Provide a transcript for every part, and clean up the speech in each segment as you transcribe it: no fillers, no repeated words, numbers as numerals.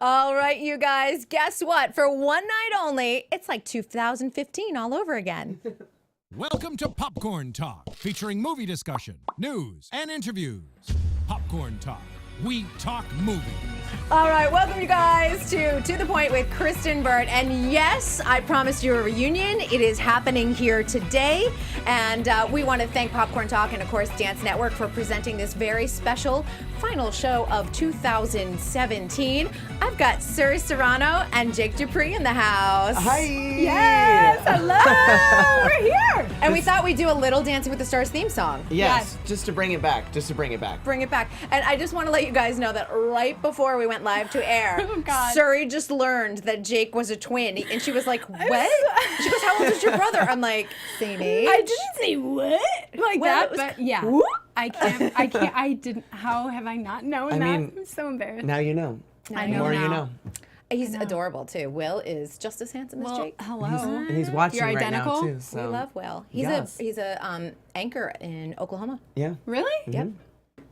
All right, you guys, guess what? For one night only, it's like 2015 all over again. Welcome to Popcorn Talk, featuring movie discussion, news, and interviews. Popcorn Talk. We talk movies. All right, welcome you guys to the Point with Kristyn Burtt. And yes, I promised you a reunion. It is happening here today. And we want to thank Popcorn Talk and, of course, Dance Network for presenting this very special final show of 2017. I've got Suri Serano and Jake DuPree in the house. Hi. Yes, hello. We're here. And we thought we'd do a little Dancing with the Stars theme song. Yes, just to bring it back. Bring it back. And I just want to let you guys know that right before we went live to air, God. Suri just learned that Jake was a twin. And she was like, what? She goes, how old is your brother? I'm like, same age. I didn't say what like Well, that, it was but yeah. whoop. I didn't. How have I not known that? I'm so embarrassed. Now you know. I The know more now. you know. He's adorable too. Will is just as handsome as Jake. Hello. And he's watching You're right identical? now too. So. We love Will. He's Yes. he's a anchor in Oklahoma. Yeah. Really? Yep.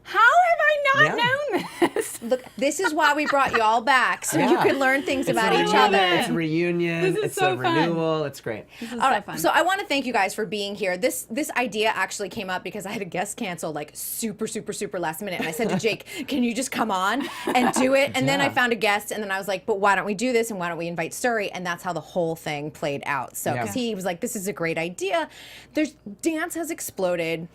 How have I not Yeah. known this? Look, this is why we brought you all back, so you Yeah. could learn things It's about a each reunion, other. It's a reunion. This is it's so a fun. renewal. It's great. This is All right, so fun. so I want to thank you guys for being here. This idea actually came up because I had a guest cancel like super last minute, and I said to Jake, "Can you just come on and do it?" And then I Yeah. found a guest, and then I was like, "But why don't we do this? And why don't we invite Suri?" And that's how the whole thing played out. So because Yeah. he was like, "This is a great idea." Dance has exploded.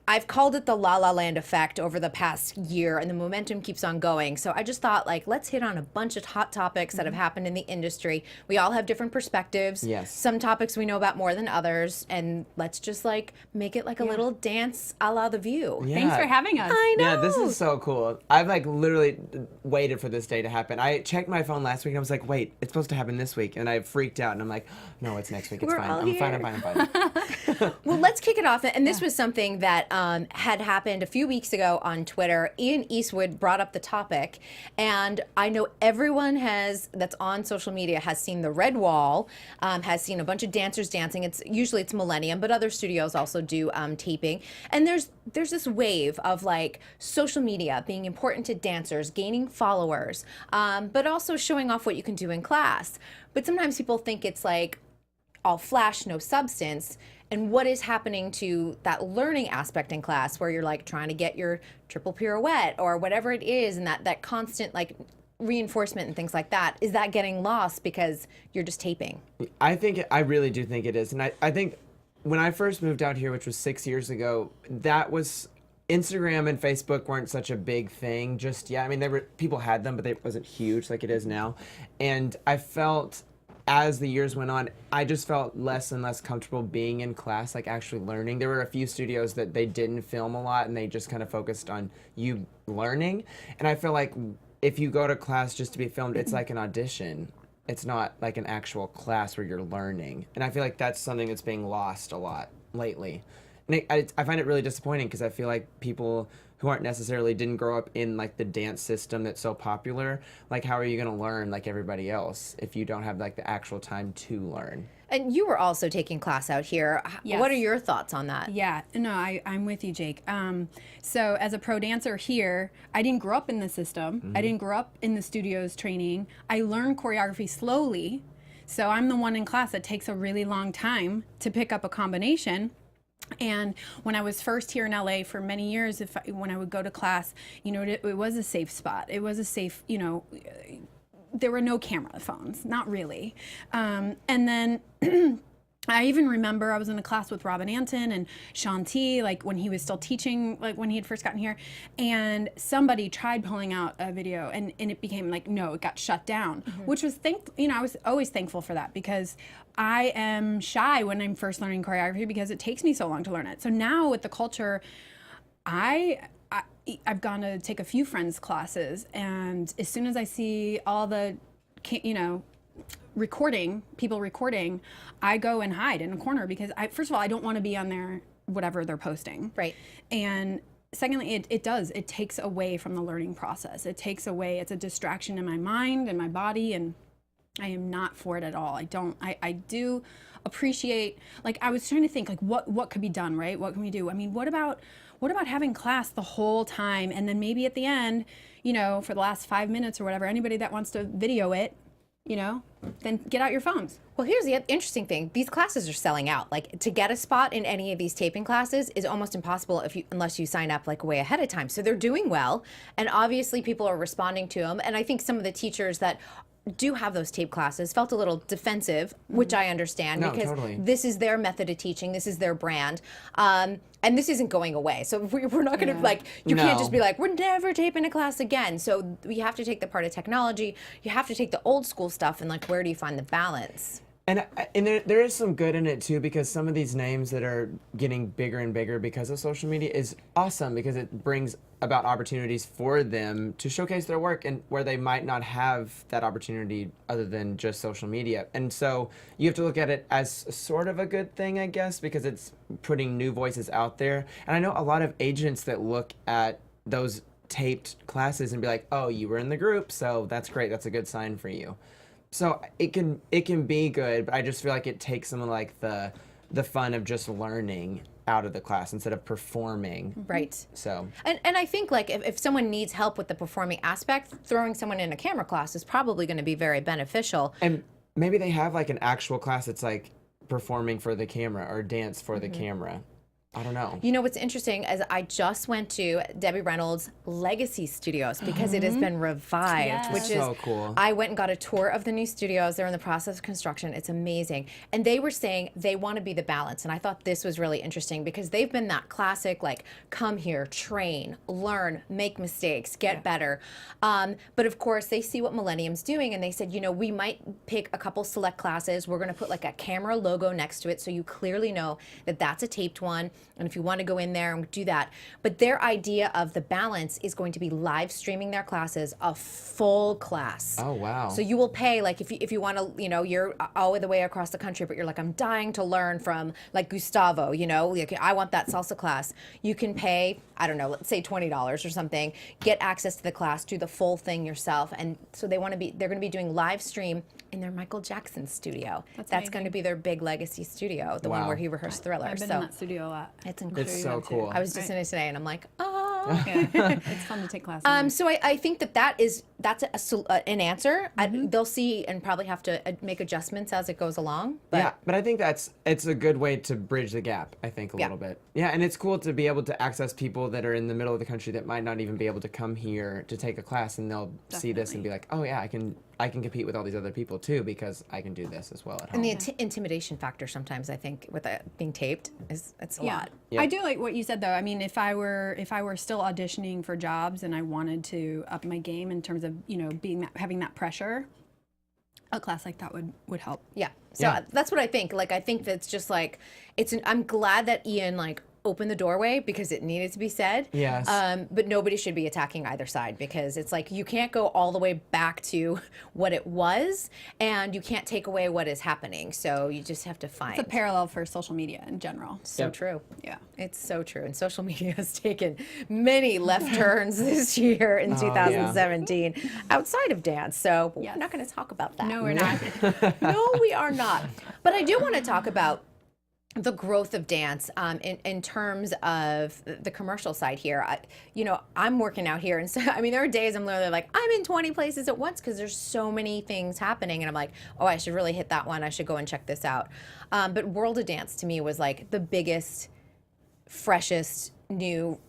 I've called it the La La Land effect over the past year, and the momentum keeps on going. So I just thought, like, let's hit on a bunch of hot topics that have happened in the industry. We all have different perspectives. Yes. Some topics we know about more than others, and let's just like make it like a little dance a la The View. Yeah. Thanks for having us. I know. Yeah, this is so cool. I've like literally waited for this day to happen. I checked my phone last week and I was like, wait, it's supposed to happen this week. And I freaked out and I'm like, no, it's next week. It's We're fine. all I'm fine. here. I'm fine. Well, let's kick it off. And this was something that had happened a few weeks ago on Twitter. Ian Eastwood brought up the topic, and I know everyone that's on social media has seen the Red Wall, has seen a bunch of dancers dancing. It's usually Millennium, but other studios also do taping. And there's this wave of like social media being important to dancers, gaining followers, but also showing off what you can do in class. But sometimes people think it's like all flash, no substance. And what is happening to that learning aspect in class where you're like trying to get your triple pirouette or whatever it is, and that constant like reinforcement and things like that, is that getting lost because you're just taping? I really do think it is. And I think when I first moved out here, which was 6 years ago, that was Instagram and Facebook weren't such a big thing just yet. I mean, people had them, but it wasn't huge like it is now. And I felt as the years went on, I just felt less and less comfortable being in class, like actually learning. There were a few studios that they didn't film a lot and they just kind of focused on you learning. And I feel like if you go to class just to be filmed, it's like an audition. It's not like an actual class where you're learning. And I feel like that's something that's being lost a lot lately. And I find it really disappointing because I feel like people who didn't grow up in like the dance system that's so popular, like how are you going to learn like everybody else if you don't have like the actual time to learn? And you were also taking class out here. Yes. What are your thoughts on that? Yeah, no, I'm with you, Jake. So as a pro dancer here, I didn't grow up in the system. I didn't grow up in the studios training. I learned choreography slowly. So I'm the one in class that takes a really long time to pick up a combination. And when I was first here in LA for many years, when I would go to class, it was a safe spot. It was a safe, there were no camera phones, not really. And then I even remember I was in a class with Robin Anton and Shanti, like when he was still teaching, like when he had first gotten here, and somebody tried pulling out a video and it became like, no, it got shut down, which was, I was always thankful for that because I am shy when I'm first learning choreography because it takes me so long to learn it. So now with the culture, I've gone to take a few friends' classes, and as soon as I see all the, people recording, I go and hide in a corner because first of all, I don't want to be on there, whatever they're posting. Right. And secondly, it takes away from the learning process. It's a distraction in my mind and my body, and I am not for it at all. I do appreciate, like I was trying to think like what could be done, right? What can we do? I mean, what about having class the whole time and then maybe at the end, for the last 5 minutes or whatever, anybody that wants to video it, then get out your phones. Well, here's the interesting thing. These classes are selling out. Like, to get a spot in any of these taping classes is almost impossible unless you sign up like way ahead of time. So they're doing well, and obviously people are responding to them. And I think some of the teachers that do have those tape classes felt a little defensive, which I understand, No, because totally. this is their method of teaching, this is their brand, and this isn't going away. So we're not going to you can't just be like, we're never taping a class again. So you have to take the part of technology, you have to take the old school stuff, and where do you find the balance? And there is some good in it too, because some of these names that are getting bigger and bigger because of social media is awesome, because it brings about opportunities for them to showcase their work, and where they might not have that opportunity other than just social media. And so you have to look at it as sort of a good thing, I guess, because it's putting new voices out there. And I know a lot of agents that look at those taped classes and be like, oh, you were in the group, so that's great, that's a good sign for you. So it can be good, but I just feel like it takes some of the fun of just learning out of the class instead of performing. Right. So. And I think if someone needs help with the performing aspect, throwing someone in a camera class is probably going to be very beneficial. And maybe they have an actual class that's performing for the camera or dance for the camera. I don't know. You know what's interesting is I just went to Debbie Reynolds' Legacy Studios because it has been revived, Yes. which So is cool. I went and got a tour of the new studios. They're in the process of construction. It's amazing. And they were saying they want to be the balance. And I thought this was really interesting because they've been that classic, come here, train, learn, make mistakes, get better. But of course, they see what Millennium's doing, and they said, we might pick a couple select classes. We're going to put a camera logo next to it so you clearly know that that's a taped one. And if you want to go in there and do that. But their idea of the balance is going to be live streaming their classes, a full class. Oh, wow. So you will pay, if you want to, you're all the way across the country, but you're I'm dying to learn from Gustavo, I want that salsa class. You can pay, I don't know, let's say $20 or something, get access to the class, do the full thing yourself. And so they're going to be doing live stream in their Michael Jackson studio. That's going to be their big Legacy studio, the one Wow. where he rehearsed Thriller. I've been in that studio a lot. It's incredible. It's so cool. I was just in it today, and I'm like, oh. Yeah. It's fun to take classes. So I think that's an answer. They'll see and probably have to make adjustments as it goes along. But Yeah, but I think it's a good way to bridge the gap, I think, a little bit. Yeah, and it's cool to be able to access people that are in the middle of the country that might not even be able to come here to take a class, and they'll see this and be like, oh yeah, I can compete with all these other people too, because I can do this as well at home. And the intimidation factor sometimes, I think, with it being taped, it's a lot. Yeah. I do like what you said though. I mean, if I were still auditioning for jobs and I wanted to up my game in terms of having that pressure, a class like that would help. Yeah. So Yeah. that's what I think. I think that's just I'm glad that Ian open the doorway because it needed to be said. Yes. But nobody should be attacking either side because it's you can't go all the way back to what it was, and you can't take away what is happening. So you just have to find. It's a parallel for social media in general. So true. Yeah. It's so true. And social media has taken many left turns this year in yeah. 2017 outside of dance. So Yes. we're not going to talk about that. No, we're not. No, we are not. But I do want to talk about the growth of dance in terms of the commercial side here. I'm working out here, and so there are days I'm literally I'm in 20 places at once because there's so many things happening, and I'm like, oh, I should really hit that one. I should go and check this out. But World of Dance to me was the biggest, freshest new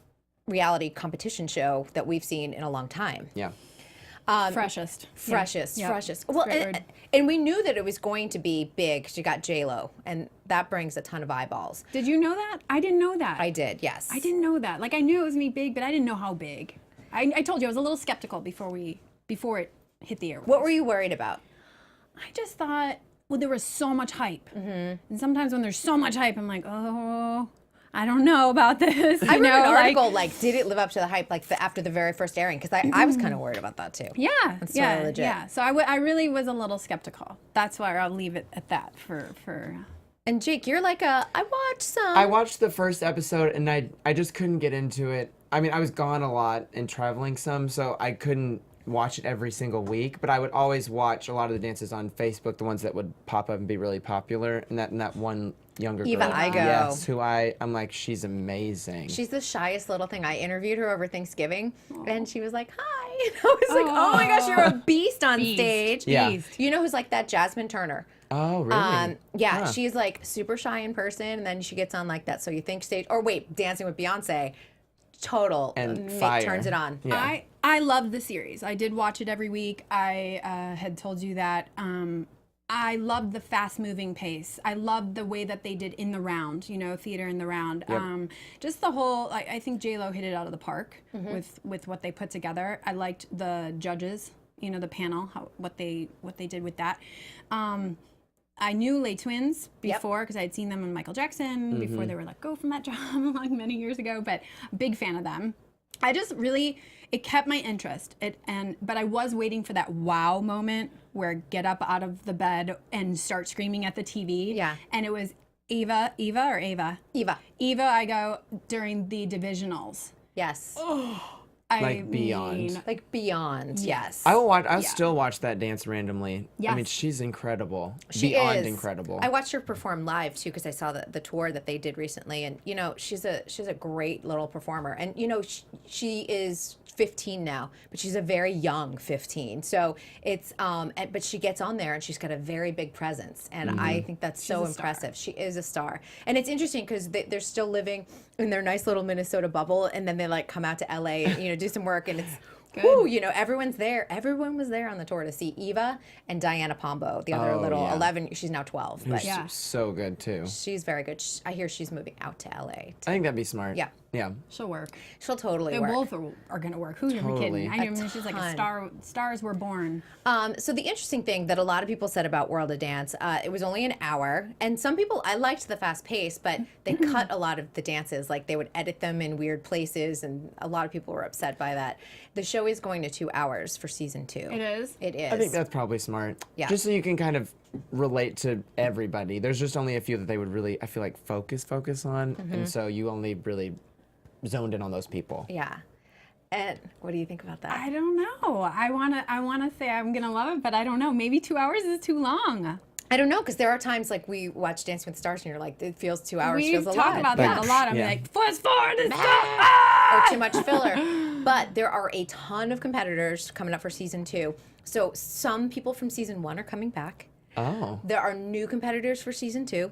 reality competition show that we've seen in a long time. Yeah. Freshest. Freshest. Yeah. Well, Great word. and we knew that it was going to be big because you got J-Lo, and that brings a ton of eyeballs. Did you know that? I didn't know that. I did, yes. I didn't know that. I knew it was gonna be big, but I didn't know how big. I told you I was a little skeptical before it hit the airwaves. What were you worried about? I just thought, there was so much hype, and sometimes when there's so much hype, I'm like, oh, I don't know about this. I read an article did it live up to the hype after the very first airing? Because I was kind of worried about that too. Yeah, That's yeah, totally legit. yeah. So I really was a little skeptical. That's why I'll leave it at that for. And Jake, you're I watched some. I watched the first episode and I just couldn't get into it. I was gone a lot and traveling some, so I couldn't watch it every single week, but I would always watch a lot of the dances on Facebook, the ones that would pop up and be really popular, and that one younger Eva girl. Igo. Yes, who I'm like, she's amazing. She's the shyest little thing. I interviewed her over Thanksgiving, and she was like, hi. And I was like, oh my gosh, you're a beast on stage. Yeah. Beast. You know who's like that? Jasmine Turner. Oh, really? Yeah, Huh. she's like super shy in person, and then she gets on like that So You Think stage. Or wait, Dancing with Beyonce. Total. And fire. Turns it on. Yeah. I love the series. I did watch it every week. I had told you that. I loved the fast-moving pace. I loved the way that they did In the Round, theater in the round. Yep. Just the whole. I think J-Lo hit it out of the park with what they put together. I liked the judges, the panel, what they did with that. I knew Les Twins before because I had seen them on Michael Jackson before they were let go from that job like many years ago. But big fan of them. I just really, it kept my interest. But I was waiting for that wow moment where get up out of the bed and start screaming at the TV. Yeah. And it was Eva, Eva. I go during the divisionals. Yes. Like beyond. Like beyond. Yes. I will watch. I'll still watch that dance randomly. I mean, Yes. she's incredible. She beyond is incredible. I watched her perform live too because I saw the tour that they did recently, and she's a great little performer, and she is 15 now, but she's a very young 15. So it's but she gets on there and she's got a very big presence, and I think that's so a star. impressive. She is a star, and it's interesting because they're still living in their nice little Minnesota bubble, and then they like come out to LA and do some work, and it's. Woo, everyone's there. Everyone was there on the tour to see Eva and Diana Pombo, the other little 11. She's now 12, but Who's so good too. she's very good. I hear she's moving out to LA. I think that'd be smart. Yeah. Yeah. She'll work. She'll totally They work. both are going to work. Who's Totally. kidding? I mean, she's like a ton. star. Stars were born. So the interesting thing that a lot of people said about World of Dance, it was only an hour, and some people, I liked the fast pace, but they cut a lot of the dances. Like they would edit them in weird places, and a lot of people were upset by that. The show is going to 2 hours for season 2. It is? It is. I think that's probably smart. Yeah. Just so you can kind of relate to everybody. There's just only a few that they would really, I feel like, focus on, and so you only really zoned in on those people. Yeah. And what do you think about that? I don't know. I wanna say I'm gonna love it, but I don't know. Maybe 2 hours is too long. I don't know, because there are times like we watch Dancing with the Stars and you're like, it feels 2 hours, We feels a talk lot. about that a lot. I'm Yeah. like, fast forward and stuff. Or too much filler. But there are a ton of competitors coming up for season 2. So some people from season 1 are coming back. Oh. There are new competitors for season 2.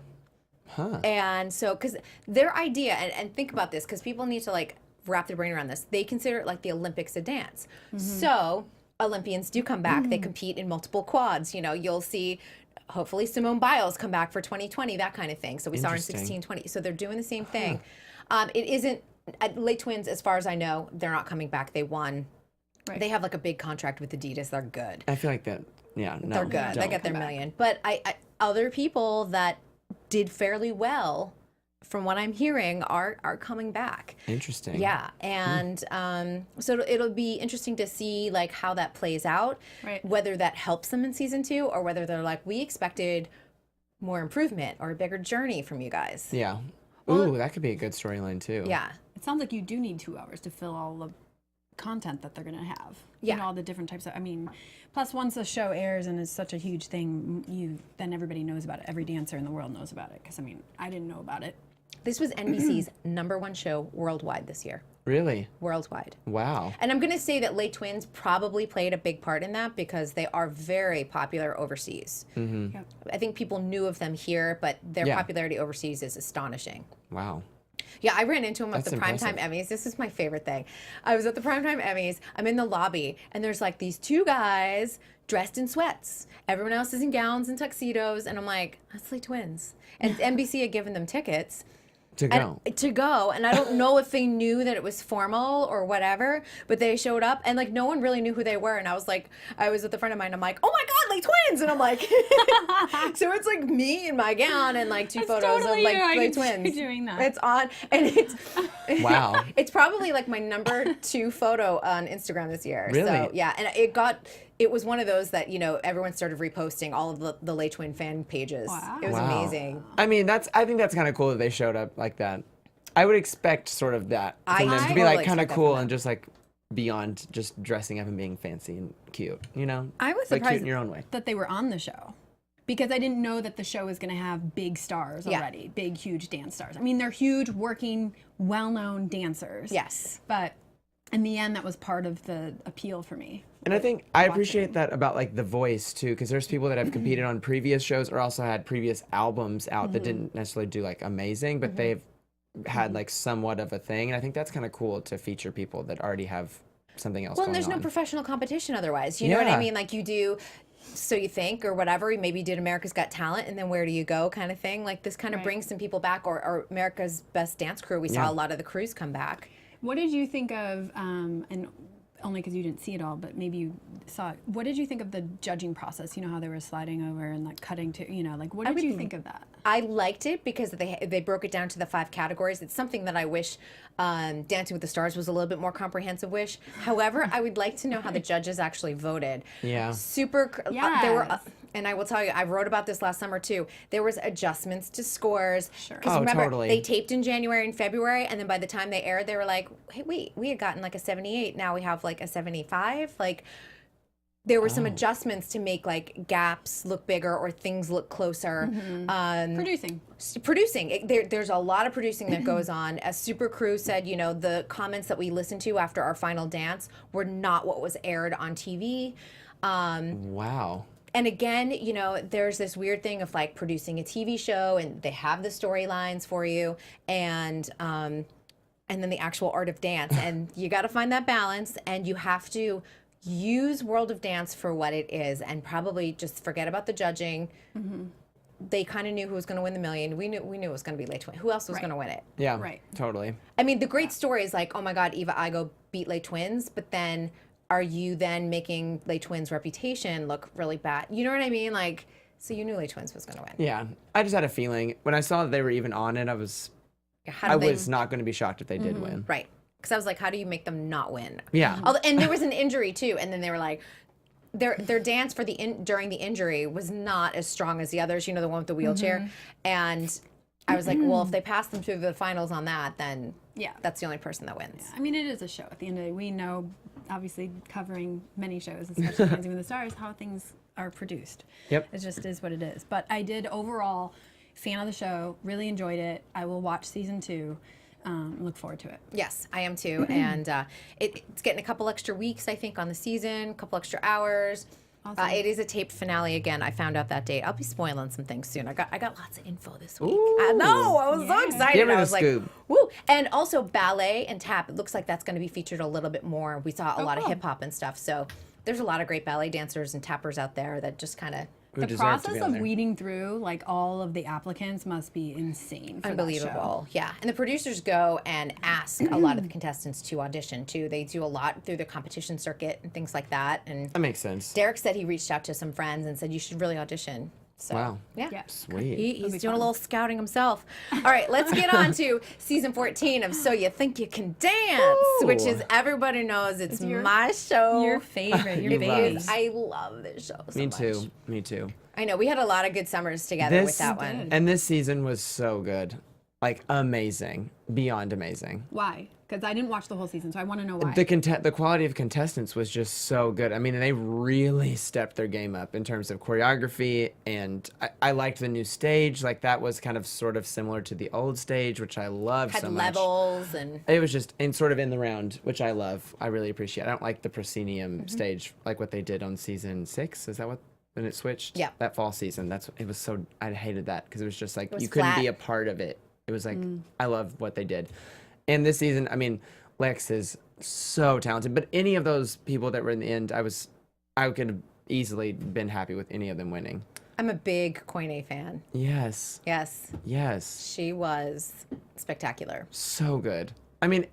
Huh. And so, because their idea, and think about this, because people need to like wrap their brain around this, they consider it like the Olympics of dance. So Olympians do come back. They compete in multiple quads. You'll see hopefully Simone Biles come back for 2020, that kind of thing. So we saw her in Interesting. 1620. So they're doing the same thing. It isn't, Les Twins, as far as I know, they're not coming back. They won. Right. They have like a big contract with Adidas. They're good. I feel like that. Yeah. No. They're good. They don't. get their million. But I other people that did fairly well, from what I'm hearing, are coming back. Interesting. Yeah, and so it'll be interesting to see like how that plays out, Right. whether that helps them in season 2 or whether they're like, we expected more improvement or a bigger journey from you guys. Yeah. Ooh, that could be a good storyline too. Yeah. It sounds like you do need 2 hours to fill all the content that they're gonna have. Yeah. All the different types of. I mean, plus once the show airs and it's such a huge thing, then everybody knows about it. Every dancer in the world knows about it. Because I mean, I didn't know about it. This was NBC's #1 show worldwide this year. Really? Worldwide. Wow. And I'm going to say that Les Twins probably played a big part in that because they are very popular overseas. Mm-hmm. Yep. I think people knew of them here, but their Yeah. popularity overseas is astonishing. Wow. Yeah, I ran into him at That's the Primetime impressive. Emmys. This is my favorite thing. I was at the Primetime Emmys. I'm in the lobby, and there's like these 2 guys dressed in sweats. Everyone else is in gowns and tuxedos, and I'm like, that's Les Twins. And NBC had given them tickets. To go. To go, and I don't know if they knew that it was formal or whatever, but they showed up, and like no one really knew who they were, and I was with a friend of mine, I'm like, oh my god, Les Twins, and I'm like, so it's like me in my gown and like 2 That's photos totally of like you. I Les can see Twins. you doing that. It's on, and it's Wow. it's probably like my #2 photo on Instagram this year. Really? So yeah, and it was one of those that everyone started reposting all of the Les Twin fan pages. Wow. It was Wow. amazing. I mean, I think that's kind of cool that they showed up like that. I would expect sort of that from them to be totally like kind of expect that cool from and just like beyond just dressing up and being fancy and cute, I was like cute surprised in your own way. that they were on the show. Because I didn't know that the show was going to have big stars Yeah. already, big, huge dance stars. I mean, they're huge, working, well-known dancers. Yes. But in the end, that was part of the appeal for me. And I think I appreciate that about like The Voice too, because there's people that have competed on previous shows or also had previous albums out that didn't necessarily do like amazing, but they've had like somewhat of a thing. And I think that's kind of cool to feature people that already have something else Well, going and there's no on. professional competition otherwise. You know what I Yeah. mean? Like you do So You Think or whatever, maybe you did America's Got Talent and then Where Do You Go kind of thing. Like this kind of Right. brings some people back, or America's Best Dance Crew. We saw a lot of the crews come back. What did you think of, and only because you didn't see it all, but maybe you saw it, what did you think of the judging process? You know how they were sliding over and like cutting to, you know, like what did you think of that? I liked it because they broke it down to the 5 categories. It's something that I wish Dancing with the Stars was a little bit more comprehensive. However, I would like to know how the judges actually voted. Yeah. There were, Yes. and I will tell you, I wrote about this last summer too. There was adjustments to scores. Sure. Because Oh, remember, totally. they taped in January and February, and then by the time they aired, they were like, "Hey, wait, we had gotten like a 78. Now we have like a 75." Like, there were some adjustments to make like gaps look bigger or things look closer. Producing. There's a lot of producing that goes on. As Super Crew said, you know, the comments that we listened to after our final dance were not what was aired on TV. Wow. And again, you know, there's this weird thing of like producing a TV show, and they have the storylines for you, and then the actual art of dance, and you got to find that balance, and you have to use World of Dance for what it is, and probably just forget about the judging. They kind of knew who was going to win the million. We knew it was going to be Lay Twins. Who else was going to win it? Yeah. Right. Totally. I mean, the great story is like, oh my God, Eva Igo beat Lay Twins, but then are you then making Lay Twins' reputation look really bad? You know what I mean? Like, so you knew Lay Twins was going to win. Yeah. I just had a feeling when I saw that they were even on it, I was not going to be shocked if they did win. Right. Because I was like, how do you make them not win? Yeah. And there was an injury too, and then they were like, their dance for during the injury was not as strong as the others. You know, the one with the wheelchair, and I was like, well, if they pass them through the finals on that, then that's the only person that wins. I mean, it is a show. At the end of the day, we know, obviously, covering many shows, especially Dancing with the Stars, how things are produced. Yep. It just is what it is. But I did overall fan of the show. Really enjoyed it. I will watch season 2. Look forward to it. Yes, I am too. And it's getting a couple extra weeks, I think, on the season, a couple extra hours. Awesome. It is a taped finale again. I found out that date. I'll be spoiling some things soon. I got lots of info this week. Ooh. I know. I was so excited. Give me I the was like, scoop. woo. And also ballet and tap. It looks like that's going to be featured a little bit more. We saw a lot of cool. hip hop and stuff. So there's a lot of great ballet dancers and tappers out there that just kind of Who The deserve to process be on of there. weeding through like all of the applicants must be insane. For unbelievable. Yeah. And the producers go and ask a lot of the contestants to audition too. They do a lot through the competition circuit and things like that. And That makes sense. Derek said he reached out to some friends and said, you should really audition. So, Wow. yeah. Yeah. Sweet. He's be doing a fun. little scouting himself. All right, let's get on to season 14 of So You Think You Can Dance, which is everybody knows it's my show. Your favorite. Your You favorite. love. I love this show so Me much. too. Me too. I know. We had a lot of good summers together with that one. And this season was so good. Like amazing. Beyond amazing. Why? Because I didn't watch the whole season, so I want to know why. The quality of contestants was just so good. I mean, they really stepped their game up in terms of choreography, and I liked the new stage. Like that was kind of sort of similar to the old stage, which I loved Had so much. levels and It was just and sort of in the round, which I love. I really appreciate. I don't like the proscenium stage, like what they did on season 6. Is that what when it switched? Yeah. That fall season. It was so I hated that because it was just like was you couldn't be flat. a part of it. It was like I love what they did. And this season, I mean, Lex is so talented. But any of those people that were in the end, I could have easily been happy with any of them winning. I'm a big Pointe fan. Yes. Yes, Yes. she was spectacular. So good. I mean,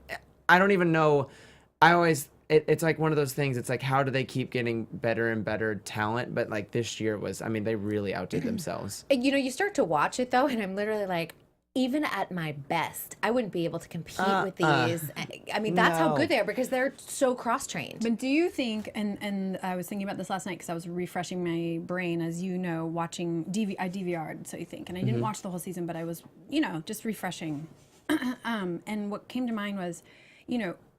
I don't even know. It's like one of those things. It's like, how do they keep getting better and better talent? But like this year was, I mean, they really outdid themselves. And, you know, you start to watch it though, and I'm literally like, even at my best, I wouldn't be able to compete with these. I mean, that's how No. good they are because they're so cross-trained. But do you think, and I was thinking about this last night because I was refreshing my brain, as you know, watching, I DVR'd, So You Think, and I didn't watch the whole season, but I was, just refreshing. And what came to mind was,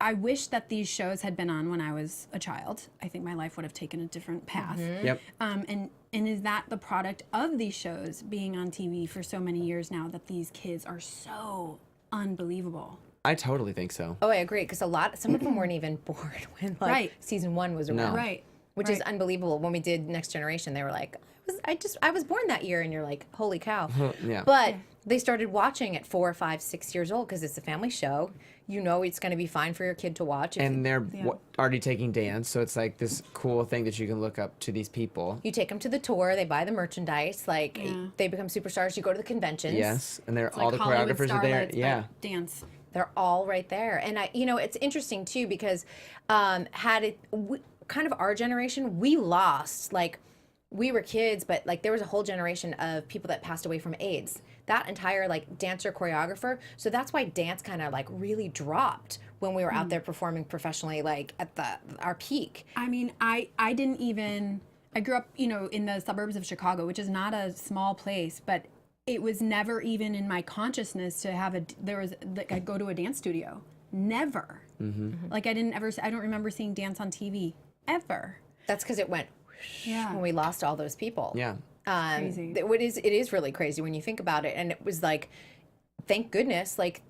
I wish that these shows had been on when I was a child. I think my life would have taken a different path. Yep. And is that the product of these shows being on TV for so many years now that these kids are so unbelievable? I totally think so. Oh, I agree, because some of them weren't even born when like Right. season 1 was around. Right. Which Right. is unbelievable. When we did Next Generation, they were like, I was born that year, and you're like, holy cow. Yeah. But they started watching at 4, 5, 6 years old because it's a family show. You know it's going to be fine for your kid to watch. If And they're already taking dance, so it's like this cool thing that you can look up to these people. you take them to the tour, they buy the merchandise, like they become superstars. You go to the conventions. Yes, and they're all Like the Hollywood choreographers are there. starlets, Yeah. but dance. They're all right there. And it's interesting too because kind of our generation, we lost, like, we were kids, but like there was a whole generation of people that passed away from AIDS. That entire like dancer choreographer. So that's why dance kind of like really dropped when we were out there performing professionally, like at our peak. I mean, I didn't even. I grew up, in the suburbs of Chicago, which is not a small place, but it was never even in my consciousness to have I go to a dance studio. Never. Like I don't remember seeing dance on TV ever. That's because it went Yeah. when we lost all those people. Yeah. Crazy. It is really crazy when you think about it. And it was like, thank goodness, like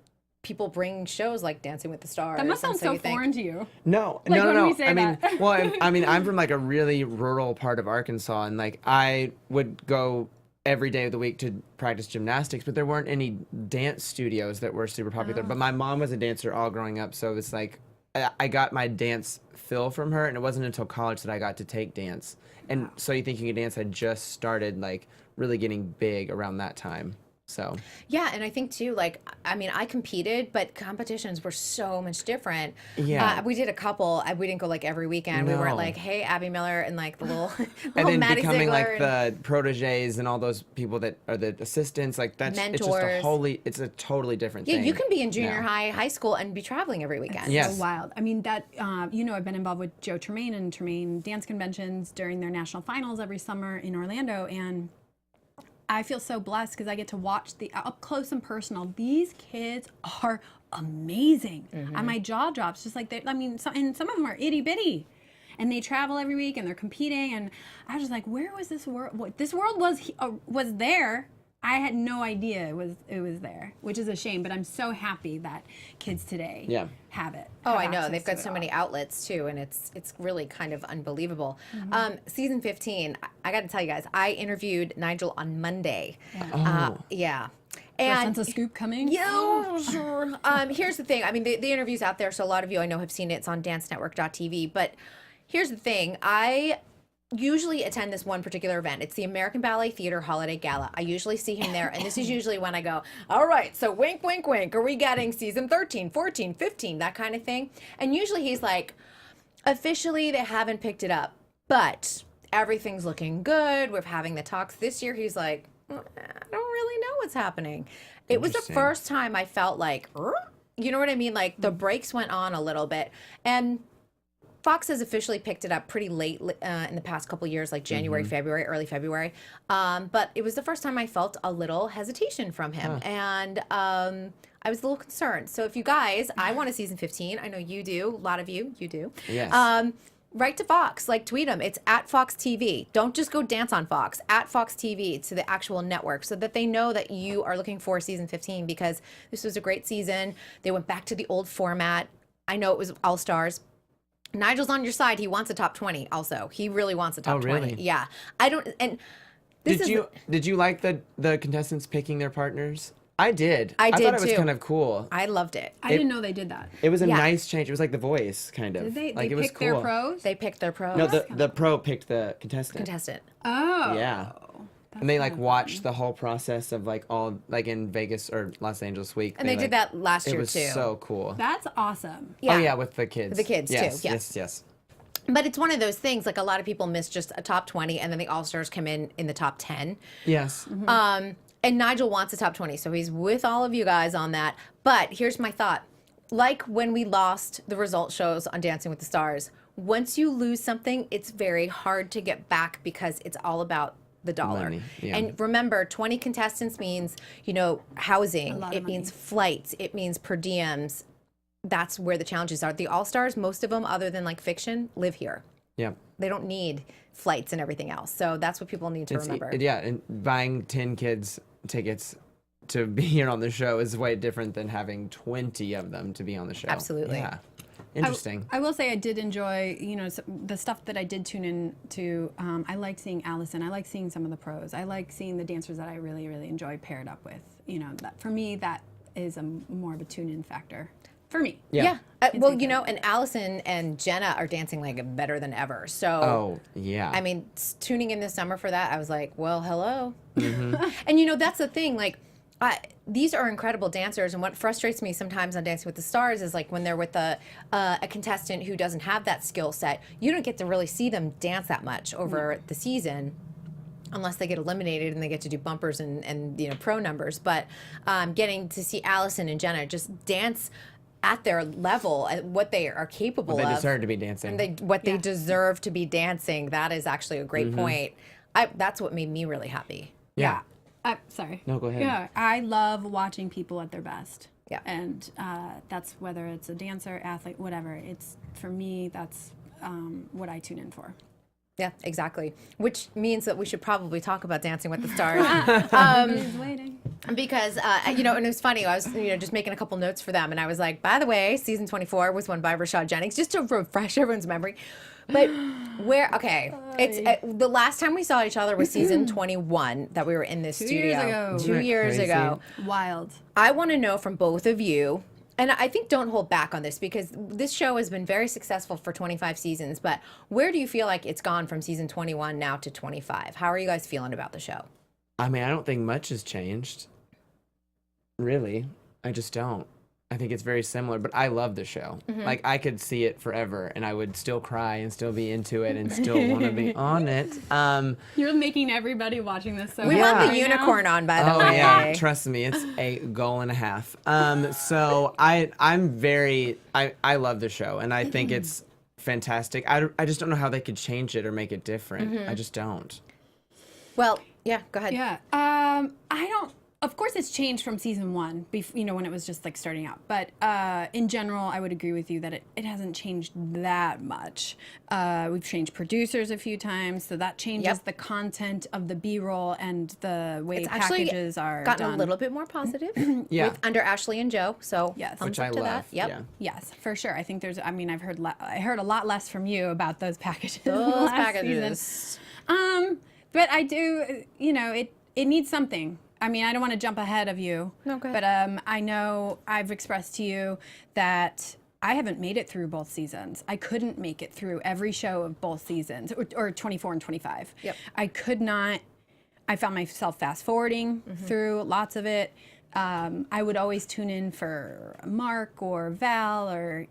people bring shows like Dancing with the Stars. That must sound and so you think- foreign to you. No, Like, no, when no, we no. say I mean, that. well, I mean, I'm from like a really rural part of Arkansas, and like I would go every day of the week to practice gymnastics, but there weren't any dance studios that were super popular. But my mom was a dancer all growing up, so it's like I got my dance fill from her, and it wasn't until college that I got to take dance. And So You Think You Can Dance had just started like really getting big around that time. So Yeah, and I think too, like, I mean, I competed, but competitions were so much different. Yeah. We did a couple. We didn't go like every weekend. We weren't No. like, hey, Abby Miller and like the little, and little then Maddie becoming Ziegler like and the proteges and all those people that are the assistants, like it's just Mentors. it's a totally different yeah, thing. you can be in junior now. high school, and be traveling every weekend. Yes. So wild. I mean, that, I've been involved with Joe Tremaine and Tremaine dance conventions during their national finals every summer in Orlando. And I feel so blessed because I get to watch the up close and personal. These kids are amazing. And my jaw drops just like and some of them are itty bitty. And they travel every week and they're competing. And I was just like, where was this world? This world was there. I had no idea it was there, which is a shame. But I'm so happy that kids today have it. Oh, have I know. access They've to got it so all. many outlets too, and it's really kind of unbelievable. Season 15, I got to tell you guys, I interviewed Nigel on Monday. Yeah. And Sense of scoop coming. yeah, sure. Here's the thing. I mean, the interview's out there, so a lot of you I know have seen it. It's on dancenetwork.tv. But here's the thing. I usually attend this one particular event. It's the American Ballet Theater Holiday Gala. I usually see him there, and this is usually when I go, all right, so wink, wink, wink. Are we getting season 13, 14, 15, that kind of thing? And usually he's like, officially they haven't picked it up, but everything's looking good. We're having the talks. This year he's like, I don't really know what's happening. It was the Interesting. first time I felt like, you know what I mean? Like the brakes went on a little bit. And Fox has officially picked it up pretty late in the past couple years, like January, February, early February. But it was the first time I felt a little hesitation from him. And I was a little concerned. So if you guys, I want a season 15. I know you do. A lot of you do. Yes. Write to Fox, like tweet them. It's at Fox TV. Don't just go dance on Fox. At Fox TV to the actual network so that they know that you are looking for season 15 because this was a great season. They went back to the old format. I know it was All Stars. Nigel's on your side. He wants a top 20 also. He really wants a top 20. really? Yeah. I don't, and this Did you like the contestants picking their partners? I did. I did thought it was too. kind of cool. I loved it. I didn't know they did that. It was a Yeah. nice change. It was like The Voice, kind of. Did they? Like They it was picked cool. their pros. They picked their pros. No, the pro picked the contestant. Oh. Yeah. And they like watched the whole process of like all like in Vegas or Los Angeles week. And they did that last year It was too. so cool. That's awesome. Yeah. Oh yeah, with the kids. The kids, too, yes, yeah. Yes. But it's one of those things, like a lot of people miss just a top 20 and then the All-Stars come in the top 10. Yes. And Nigel wants a top 20, so he's with all of you guys on that. But here's my thought. Like when we lost the result shows on Dancing with the Stars, once you lose something, it's very hard to get back because it's all about the dollar. Money, yeah. And remember, 20 contestants means, housing. lot of It money. means flights. It means per diems. That's where the challenges are. The All-Stars, most of them, other than like fiction, live here. Yeah. They don't need flights and everything else. So that's what people need to remember. Yeah, and buying 10 kids tickets to be here on the show is way different than having 20 of them to be on the show. Absolutely. Yeah. Interesting. I will say I did enjoy, the stuff that I did tune in to. I liked seeing Allison. I like seeing some of the pros. I like seeing the dancers that I really, really enjoy paired up with. That for me, that is more of a tune-in factor. For me. Yeah. Well, and Allison and Jenna are dancing like better than ever. So, Oh, yeah. I mean, tuning in this summer for that, I was like, well, hello. Mm-hmm. And that's the thing. Like, these are incredible dancers, and what frustrates me sometimes on Dancing with the Stars is like when they're with a contestant who doesn't have that skill set, you don't get to really see them dance that much over the season. Unless they get eliminated and they get to do bumpers and pro numbers. But getting to see Allison and Jenna just dance at their level, at what they are capable They of. deserve to be dancing. And they deserve to be dancing. That is actually a great point. That's what made me really happy. Yeah. Sorry. No, go ahead. Yeah, I love watching people at their best. Yeah. And that's whether it's a dancer, athlete, whatever. For me, that's what I tune in for. Yeah, exactly. Which means that we should probably talk about Dancing with the Stars. Everybody's waiting. Because, and it was funny. I was, just making a couple notes for them. And I was like, by the way, season 24 was won by Rashad Jennings, just to refresh everyone's memory. But it's the last time we saw each other was season 21 that we were in this 2 studio. years ago. 2 years Crazy. ago. Wild. I want to know from both of you, and I think don't hold back on this because this show has been very successful for 25 seasons, but where do you feel like it's gone from season 21 now to 25? How are you guys feeling about the show? I mean, I don't think much has changed. Really. I just don't. I think it's very similar, but I love the show. Like, I could see it forever, and I would still cry and still be into it and still want to be on it. You're making everybody watching this so We Yeah. want the unicorn on, by the Oh way. yeah, trust me, it's a goal and a half. So I love the show, and I think it's fantastic. I just don't know how they could change it or make it different. I just don't. Well, yeah, go ahead. Yeah. I don't. Of course, it's changed from season one, when it was just like starting out. But in general, I would agree with you that it hasn't changed that much. We've changed producers a few times, so that changes the content of the B-roll and the way It's actually packages are gotten done. a little bit more positive Yeah. under Ashley and Joe. So Yes. thumbs Which up I to love. that. Yep. Yeah. Yes, for sure. I think there's. I mean, I heard a lot less from you about those packages. Those last packages. season. But I do. It needs something. I mean, I don't want to jump ahead of you. No, go ahead. But I know I've expressed to you that I haven't made it through both seasons. I couldn't make it through every show of both seasons, or 24 and 25. Yep. I could not. I found myself fast forwarding through lots of it. I would always tune in for Mark or Val or,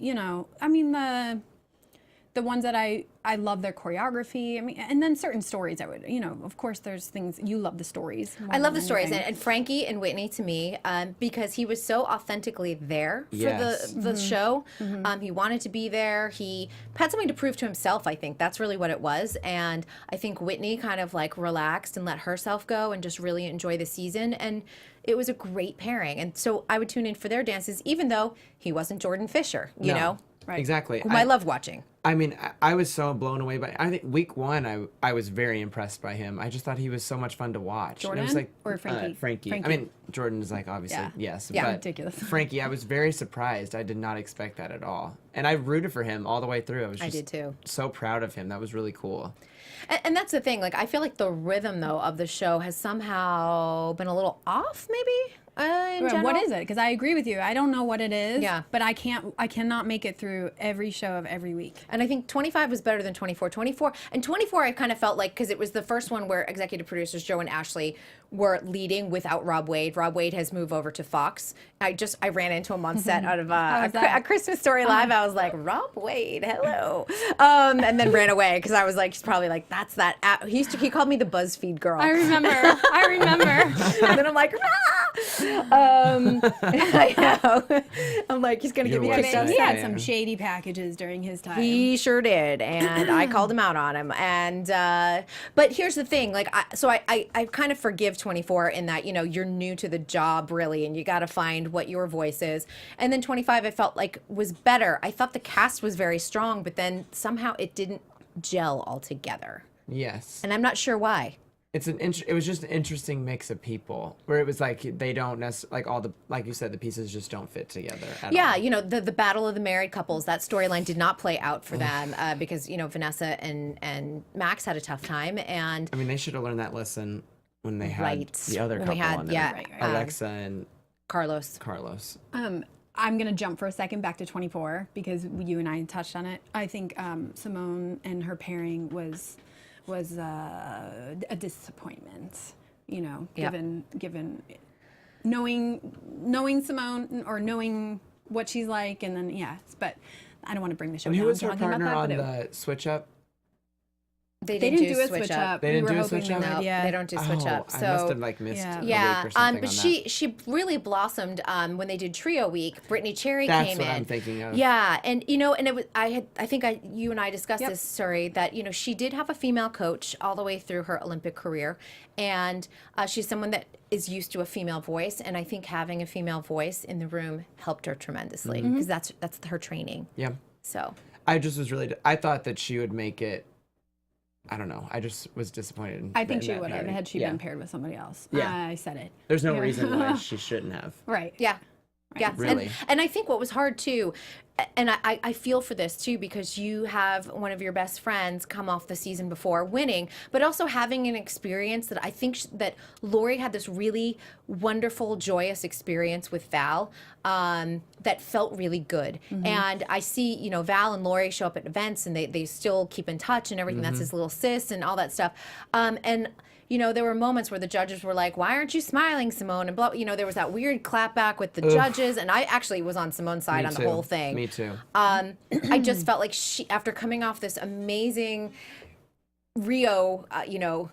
the ones that I love their choreography. I mean, and then certain stories I would, of course there's things, you love the stories. I love the more stories, than anything. and Frankie and Whitney to me, because he was so authentically there for Yes. the show. He wanted to be there. He had something to prove to himself. I think that's really what it was, and I think Whitney kind of like relaxed and let herself go and just really enjoy the season, and it was a great pairing. And so I would tune in for their dances, even though he wasn't Jordan Fisher, you No. know, Right. Exactly. whom I love watching. I mean, I was so blown away by. I think week one, I was very impressed by him. I just thought he was so much fun to watch. And it was Jordan like, or Frankie? Frankie. I Frankie. mean, Jordan's like obviously Yeah. yes, Yeah. but Ridiculous. Frankie, I was very surprised. I did not expect that at all, and I rooted for him all the way through. I was I just did too. so proud of him. That was really cool. And that's the thing. Like, I feel like the rhythm though of the show has somehow been a little off, maybe. In Right, general. what is it? Because I agree with you. I don't know what it is. Yeah. But I cannot make it through every show of every week. And I think 25 was better than 24. 24 I kind of felt like, because it was the first one where executive producers Joe and Ashley were leading without Rob Wade. Rob Wade has moved over to Fox. I ran into him on set out of a Christmas Story Live. I was like, Rob Wade, hello, and then ran away because I was like, he's probably like, that's that. He called me the BuzzFeed girl. I remember. And then I'm like, I know. I'm like, he's gonna You're give me worse kicked than out. I He had am. some shady packages during his time. He sure did, and I called him out on him. And but here's the thing, like, I kind of forgive 24 in that, you're new to the job really, and you got to find what your voice is. And then 25, I felt like was better. I thought the cast was very strong, but then somehow it didn't gel altogether, Yes. and I'm not sure why. it was just an interesting mix of people where it was like they don't necessarily, like all the, like you said, the pieces just don't fit together at Yeah, all. you know, the battle of the married couples, that storyline did not play out for them because, you know, Vanessa and Max had a tough time. And I mean, they should have learned that lesson when they had Right. the other When couple we had- on there. yeah, Right. Alexa and Carlos. Carlos. I'm going to jump for a second back to 24 because you and I touched on it. I think Simone and her pairing was a disappointment, you know, Yep. given knowing Simone or knowing what she's like, and then but I don't want to bring the show And down who was her talking about partner that, on but the switch up? They they didn't didn't do a switch up. They We didn't were do a hoping switch they up? would, No, they don't do switch up. I So must have like missed Yeah. a yeah, week or something but on she really blossomed when they did Trio Week. Brittany Cherry That's came what in. I'm thinking of. Yeah, and you know, and it was I think you and I discussed Yep. this, sorry, that you know she did have a female coach all the way through her Olympic career, and she's someone that is used to a female voice, and I think having a female voice in the room helped her tremendously because that's her training. Yeah. So I just was really, I thought that she would make it. I don't know. I just was disappointed. I think in she that would have pairing. had she Yeah. been paired with somebody else. Yeah. I said it. There's no Yeah. reason why she shouldn't have. Right. yeah. Yeah, Really. and I think what was hard too, and I feel for this too, because you have one of your best friends come off the season before winning, but also having an experience that I think that Lori had this really wonderful, joyous experience with Val that felt really good. And I see, you know, Val and Lori show up at events and they still keep in touch and everything. That's his little sis and all that stuff. And you know, there were moments where the judges were like, "Why aren't you smiling, Simone?" And blah. You know, there was that weird clap back with the judges, and I actually was on Simone's side Me on too. the whole thing. Me too. I just felt like she, after coming off this amazing Rio, you know,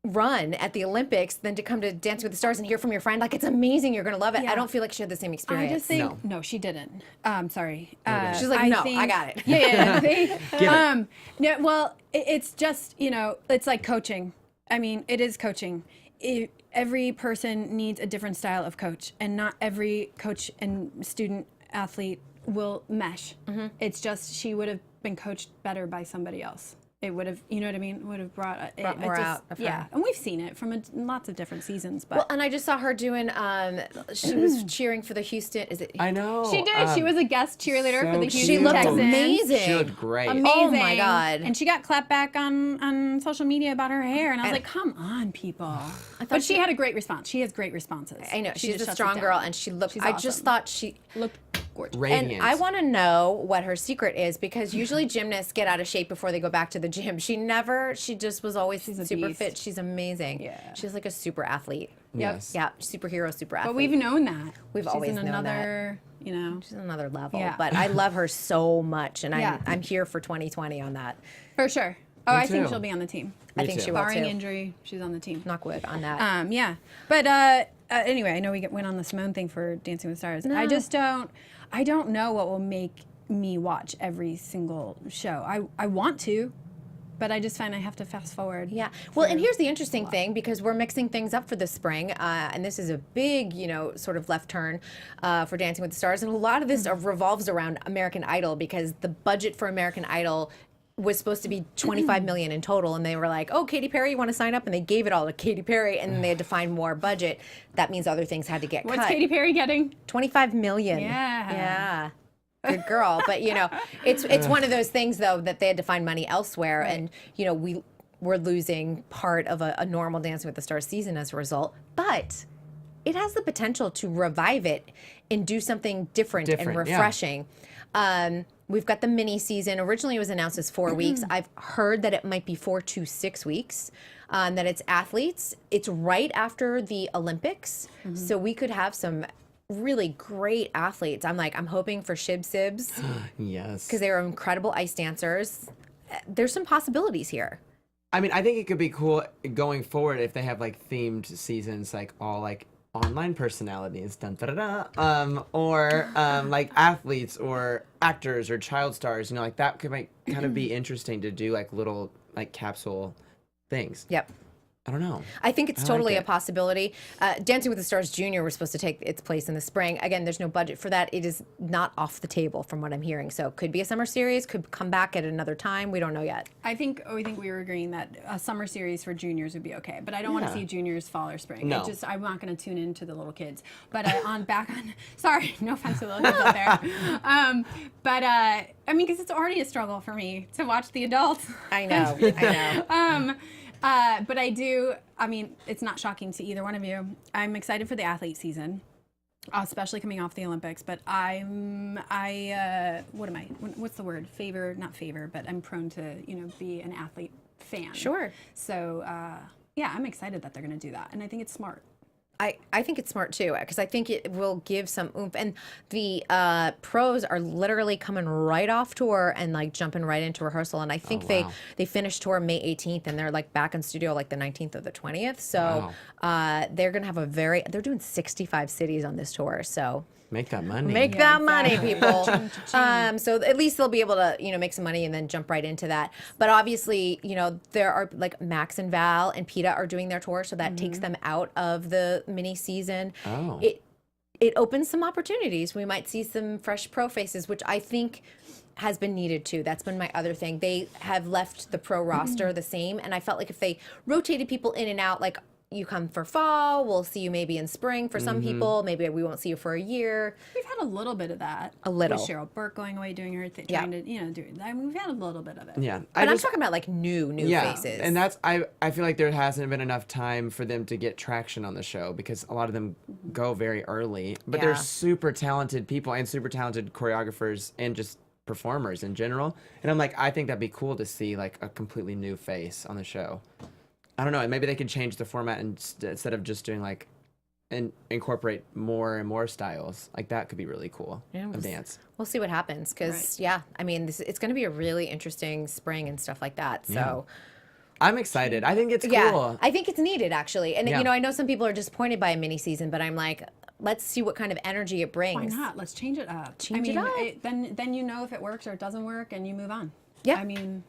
run at the Olympics, then to come to Dancing with the Stars and hear from your friend, like, it's amazing, you're gonna love it. Yeah. I don't feel like she had the same I experience. just think No. no, she didn't. Sorry. She's like, "No, I got it." Yeah. Give it. No, well, it's just, you know, it's like coaching. I mean, it is coaching. Every person needs a different style of coach, and not every coach and student athlete will mesh. It's just she would have been coached better by somebody else. It would have, you know what I mean? Would have brought more out of her. Yeah, and we've seen it from lots of different seasons. But Well, and I just saw her doing. She was cheering for the Houston. Is it? I know. she did. She was a guest cheerleader for the so Houston She looked Texans. amazing. She looked great. Amazing. Oh my God. And she got clapped back on social media about her hair, and I was like, "Come on, people!" But she had a great response. She has great responses. I know She she's just a shuts it strong down. girl, and she looked. She's I just awesome. thought she Looked gorgeous. Radiant. And I want to know what her secret is, because usually gymnasts get out of shape before they go back to the gym. She just was always a super beast. fit. She's amazing. Yeah. She's like a super athlete. Yes. Yeah, superhero, super athlete. But we've known that. We've She's always in known another, you know. She's on another level. Yeah. But I love her so much, and Yeah. I'm here for 2020 on that. For sure. Oh, I think too. she'll be on the team. I Me think too. she will Barring too. injury, she's on the team. Knock wood on that. Yeah. But anyway, I know we went on the Simone thing for Dancing with the Stars. I just I don't know what will make me watch every single show. I want to, but I just find I have to fast forward. Yeah. Well, and here's the interesting thing, because we're mixing things up for the spring, and this is a big, you know, sort of left turn for Dancing with the Stars, and a lot of this revolves around American Idol, because the budget for American Idol was supposed to be $25 million in total, and they were like, "Oh, Katy Perry, you want to sign up?" And they gave it all to Katy Perry, and then they had to find more budget. That means other things had to get What's cut. Katy Perry getting? $25 million. Yeah. Yeah. Good girl. But you know, it's one of those things though that they had to find money elsewhere, and you know, we're losing part of a normal Dancing with the Stars season as a result. But it has the potential to revive it and do something different and Different, yeah. refreshing. We've got the mini season. Originally, it was announced as 4 weeks. I've heard that it might be 4 to 6 weeks. That it's athletes. It's right after the Olympics, so we could have some really great athletes. I'm hoping for Shib Sibs, Yes. because they were incredible ice dancers. There's some possibilities here. I mean, I think it could be cool going forward if they have like themed seasons, like all like online personalities, dun, da, da, da, or like athletes or actors or child stars. You know, like that could kind of be interesting to do, like little like capsule things. Yep. I don't know. I think it's I like totally a it. possibility. Dancing with the Stars Junior was supposed to take its place in the spring. Again, there's no budget for that. It is not off the table from what I'm hearing. So it could be a summer series, could come back at another time. We don't know yet. I think we were agreeing that a summer series for juniors would be okay, but I don't want to Yeah. see juniors fall or spring. No. I'm not going to tune into the little kids. But sorry, no offense to the little kids out there. I mean, because it's already a struggle for me to watch the adults. I know. I know. But I mean, it's not shocking to either one of you. I'm excited for the athlete season, especially coming off the Olympics. But what am I? What's the word? Not favor, but I'm prone to, be an athlete fan. Sure. So, yeah, I'm excited that they're going to do that. And I think it's smart. I think it's smart too, because I think it will give some oomph. And the pros are literally coming right off tour and like jumping right into rehearsal. And I think they finished tour May 18th and they're like back in studio like the 19th or the 20th. So they're going to have they're doing 65 cities on this tour. So Make that money. make that money, people. So at least they'll be able to, make some money and then jump right into that. But obviously, there are like Max and Val and PETA are doing their tour, so that takes them out of the mini season. Oh. It opens some opportunities. We might see some fresh pro faces, which I think has been needed too. That's been my other thing. They have left the pro roster the same, and I felt like if they rotated people in and out, like you come for fall, we'll see you maybe in spring for some people. Maybe we won't see you for a year. We've had a little bit of that. A little. With Cheryl Burke going away, doing her thing, Yeah. trying to, we've had a little bit of it. Yeah. But I'm talking about like new faces. And that's I feel like there hasn't been enough time for them to get traction on the show because a lot of them go very early. But they're Yeah. super talented people and super talented choreographers and just performers in general. And I'm like, I think that'd be cool to see like a completely new face on the show. I don't know. Maybe they could change the format and instead of just doing like and incorporate more and more styles. Like that could be really cool. Yeah, of dance. We'll see what happens because, I mean, it's going to be a really interesting spring and stuff like that. So, I'm excited. I think it's cool. yeah, I think it's needed actually. And, Yeah. I know some people are disappointed by a mini season, but I'm like, let's see what kind of energy it brings. Why not? Let's change it up. Change it up. Then you know if it works or it doesn't work, and you move on. Yeah. I mean,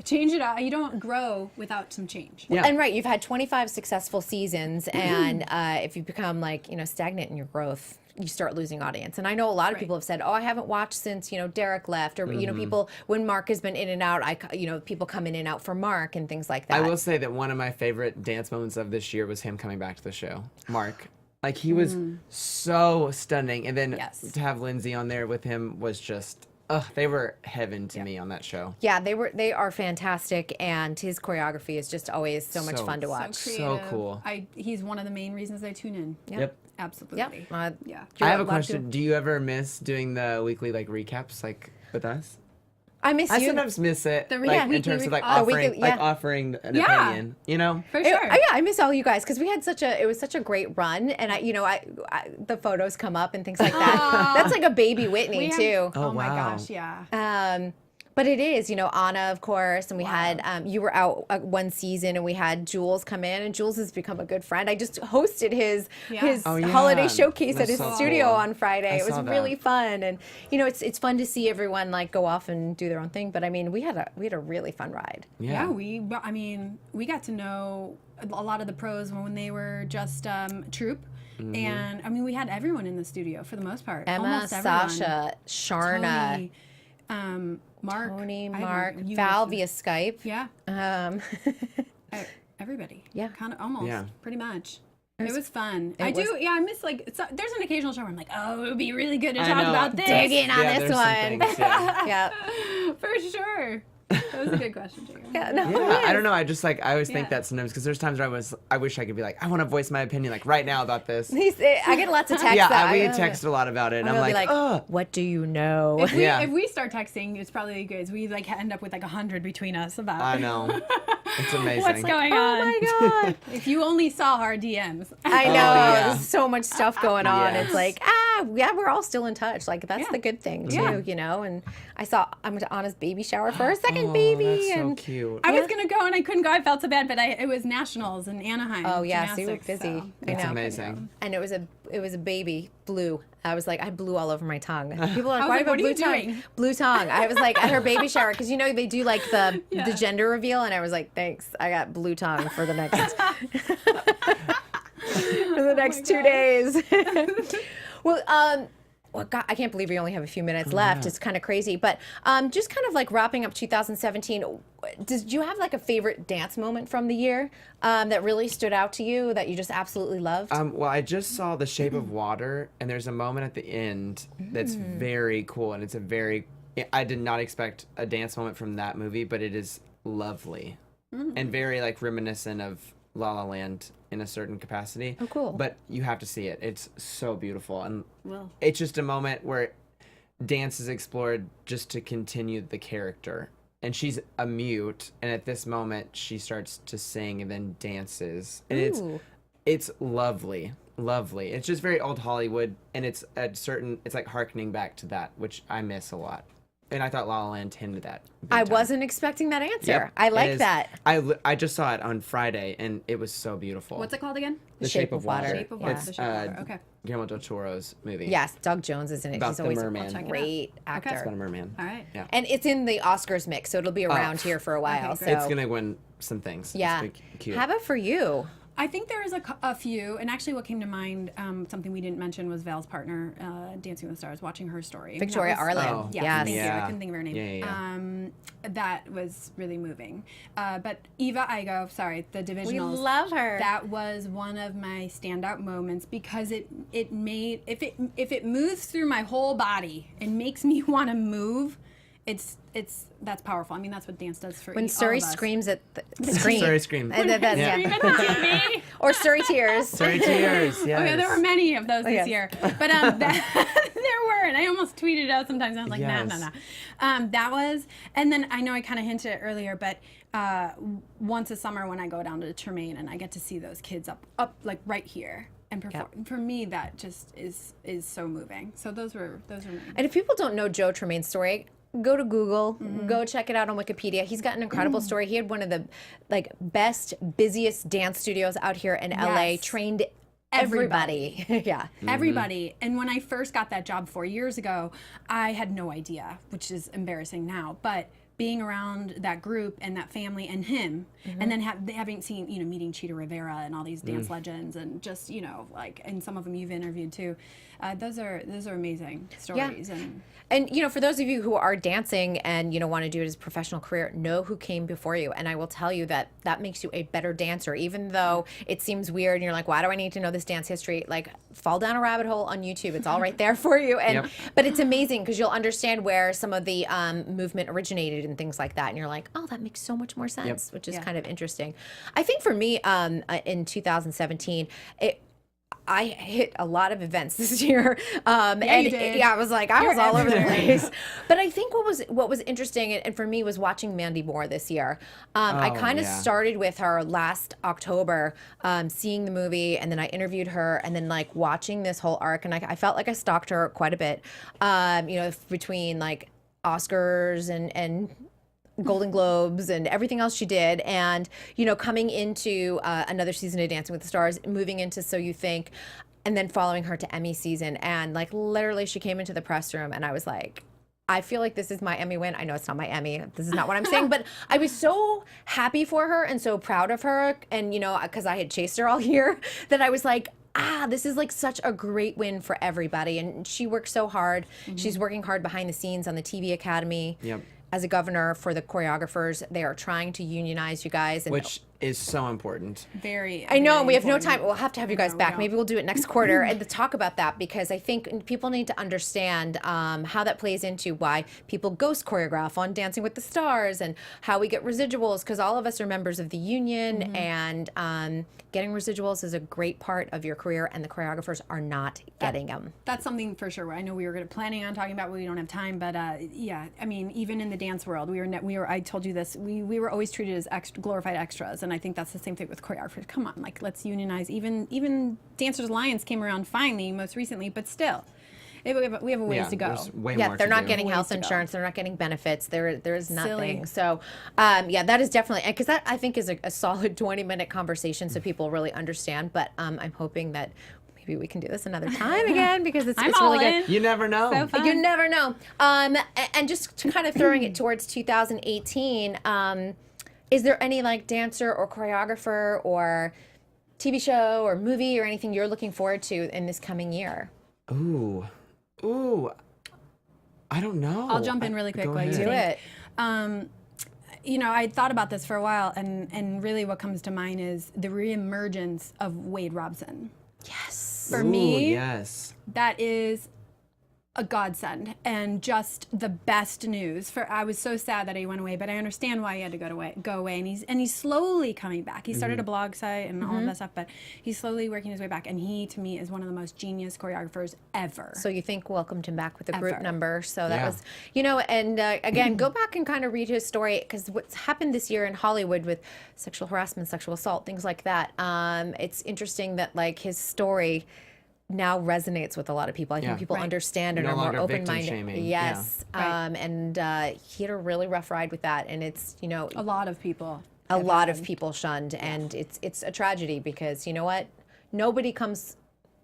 change it up. You don't grow without some change. Yeah. And right, you've had 25 successful seasons, and if you become like, stagnant in your growth, you start losing audience. And I know a lot of people have said, oh, I haven't watched since, Derek left, or, people, when Mark has been in and out, people come in and out for Mark and things like that. I will say that one of my favorite dance moments of this year was him coming back to the show. Mark. Like, he was so stunning. And then to have Lindsay on there with him was just, they were heaven to me on that show. Yeah, they are fantastic, and his choreography is just always so much fun to watch. So cool. He's one of the main reasons I tune in. Yep. Absolutely. Yep. Yeah. I have a love question. Do you ever miss doing the weekly like recaps like with us? I miss I you. sometimes miss it, The like in weekly terms of like recap. offering, Weekly, yeah. offering an Yeah. opinion. You know, For sure. Yeah, I miss all you guys because we had it was such a great run, and the photos come up and things like that. That's like a baby Whitney too. Oh my wow. gosh, yeah. But it is, Anna, of course, and we had, you were out one season, and we had Jules come in, and Jules has become a good friend. I just hosted his Oh, yeah. holiday showcase That's at his so studio cool. on Friday. I It was saw that. really fun, and it's fun to see everyone like go off and do their own thing. But I mean, we had a really fun ride. Yeah, we got to know a lot of the pros when they were just troupe. Mm-hmm. And I mean, we had everyone in the studio for the most part. Emma, Almost everyone. Sasha, Sharna, Tony, Mark. Tony, I don't Mark, know, you Val were- via Skype. Yeah, Um, everybody. Yeah. Kind of almost. Yeah. Pretty much. It was fun. it was- I miss there's an occasional show where I'm like, oh, it would be really good to I talk know. about this. dig in on Yeah, this there's some one. things, yeah. Yeah. For sure. That was a good question, Jacob. Yeah, no, Yeah, it I is. don't know. I just I always think Yeah. that sometimes because there's times where I wish I could be like, I want to voice my opinion like right now about this. I get lots of texts. Yeah, that we I- text a lot about it, and I'm I'll be like, oh, what do you know? Yeah. If we start texting, it's probably good. We end up with 100 between us about I know, it's amazing. what's going Oh on. my god! If you only saw our DMs. I know yeah. there's so much stuff going on. Yes. It's like yeah, we're all still in touch. Like that's the good thing too, you know. And I went to Anna's baby shower for her second baby. That's so and cute. I was gonna go and I couldn't go. I felt so bad, but it was nationals in Anaheim. Oh yeah, so you were gymnastics, busy. so I That's know. amazing. And it was a baby blue. I was like, I blew all over my tongue. People are like, I was why like, do you have what are blue you tongue? doing? Blue tongue. I was like at her baby shower because you know they do like the gender reveal, and I was like, thanks, I got blue tongue for the next for the next 2 days. Well, God, I can't believe we only have a few minutes left. It's kind of crazy. But just kind of like wrapping up 2017, did you have like a favorite dance moment from the year that really stood out to you that you just absolutely loved? Well, I just saw The Shape of Water, and there's a moment at the end that's very cool, and I did not expect a dance moment from that movie, but it is lovely and very like reminiscent of La La Land in a certain capacity. Oh, cool. But you have to see it. It's so beautiful. And Well. it's just a moment where dance is explored just to continue the character. And she's a mute, and at this moment she starts to sing and then dances. And Ooh. it's lovely. Lovely. It's just very old Hollywood, and it's like hearkening back to that, which I miss a lot. And I thought La La Land hinted that. big I time. wasn't expecting that answer. Yep, I it like is. that. I just saw it on Friday, and it was so beautiful. What's it called again? The Shape of Water. Shape of Water. It's The Shape of Water. Okay. Guillermo del Toro's movie. Yes, Doug Jones is in it. About He's the always merman. a Check it out. great Okay. actor. It's about a merman. All right. Yeah. And it's in the Oscars mix, so it'll be around here for a while. Okay, so great. It's gonna win some things. yeah. It's cute. How about for you? I think there is a few, and actually what came to mind, something we didn't mention was Val's partner, Dancing with the Stars, watching her story. Victoria That was- Arlen. Oh, Yes, Yes. thank you. I Yeah. couldn't think of her name. Yeah. That was really moving. But Eva Igo, sorry, the divisionals. love her. That was one of my standout moments because it made if it moves through my whole body and makes me want to move, that's powerful. I mean, that's what dance does for When all Suri of us. screams at the scream. Suri scream. And that's, Yeah. yeah. Scream at me. Or Suri tears. Sorry, tears. Yes. Oh yeah, there were many of those this yes. year, but there were, and I almost tweeted it out sometimes. I was like, Yes. nah. That was, and then I know I kind of hinted it earlier, but once a summer when I go down to Tremaine and I get to see those kids up like right here and perform, for me that just is so moving. So those were. And if people don't know Joe Tremaine's story, go to Google, go check it out on Wikipedia. He's got an incredible story. He had one of the best, busiest dance studios out here in LA, Yes. trained everybody. Yeah. Everybody. And when I first got that job 4 years ago, I had no idea, which is embarrassing now, but being around that group and that family and him, and then having seen, meeting Cheetah Rivera and all these dance legends, and just, and some of them you've interviewed too. Those are amazing stories. And for those of you who are dancing and want to do it as a professional career, know who came before you. And I will tell you that makes you a better dancer, even though it seems weird and you're like, why do I need to know this dance history? Like, fall down a rabbit hole on YouTube. It's all right there for you. And but it's amazing because you'll understand where some of the movement originated and things like that. And you're like, oh, that makes so much more sense, which is kind of interesting. I think for me, in 2017, I hit a lot of events this year, and you did. I was like, I You're was all over the everywhere. place. But I think what was interesting, and for me, was watching Mandy Moore this year. I kind of started with her last October, seeing the movie, and then I interviewed her, and then like watching this whole arc, and I felt like I stalked her quite a bit, between like Oscars and Golden Globes and everything else she did, and coming into another season of Dancing with the Stars, moving into So You Think, and then following her to Emmy season, and like literally she came into the press room and I was like, I feel like this is my Emmy win. I know it's not my Emmy. This is not what I'm saying, but I was so happy for her and so proud of her, and because I had chased her all year, that I was like, this is like such a great win for everybody. And she worked so hard. She's working hard behind the scenes on the TV Academy. Yep. As a governor for the choreographers. They are trying to unionize you guys. And Which is so important. I know, and we have no time. We'll have to have you guys No, we back. don't. Maybe we'll do it next quarter and to talk about that, because I think people need to understand how that plays into why people ghost choreograph on Dancing with the Stars, and how we get residuals, because all of us are members of the union, and getting residuals is a great part of your career, and the choreographers are not getting them. That's something for sure. I know we were planning on talking about, but we don't have time. But I mean, even in the dance world, we were. I told you this. We were always treated as glorified extras, and I think that's the same thing with choreographers. Come on, like let's unionize. Even Dancers Alliance came around finally, most recently, but still. We have a ways to go. There's way Yeah, more they're to not do. getting Ways health to go. insurance. They're not getting benefits. There is nothing. Silly. So, yeah, that is definitely, because that I think is a solid 20-minute conversation, so people really understand. But I'm hoping that maybe we can do this another time again, because it's I'm really all good. in. You never know. So fun. You never know. And just to kind of throwing it towards 2018, is there any like dancer or choreographer or TV show or movie or anything you're looking forward to in this coming year? Ooh. I don't know. I'll jump in really quick Go while you ahead. think. Do it. You know, I thought about this for a while, and really what comes to mind is the reemergence of Wade Robson. Yes. For Ooh, me, yes. that is a godsend and just the best news. I was so sad that he went away, but I understand why he had to go away. And he's slowly coming back. He started a blog site and all of that stuff, but he's slowly working his way back. And he, to me, is one of the most genius choreographers ever. So you think welcomed him back with a group Ever. number. So that Yeah. was, and again, go back and kind of read his story, because what's happened this year in Hollywood with sexual harassment, sexual assault, things like that. It's interesting that like his story now resonates with a lot of people. I think Yeah. people Right. understand and No are more longer victim open-minded. shaming. Yes. Yeah. Right. And he had a really rough ride with that. And it's, a lot of people. a have lot had- of people shunned, and it's a tragedy, because you know what, nobody comes,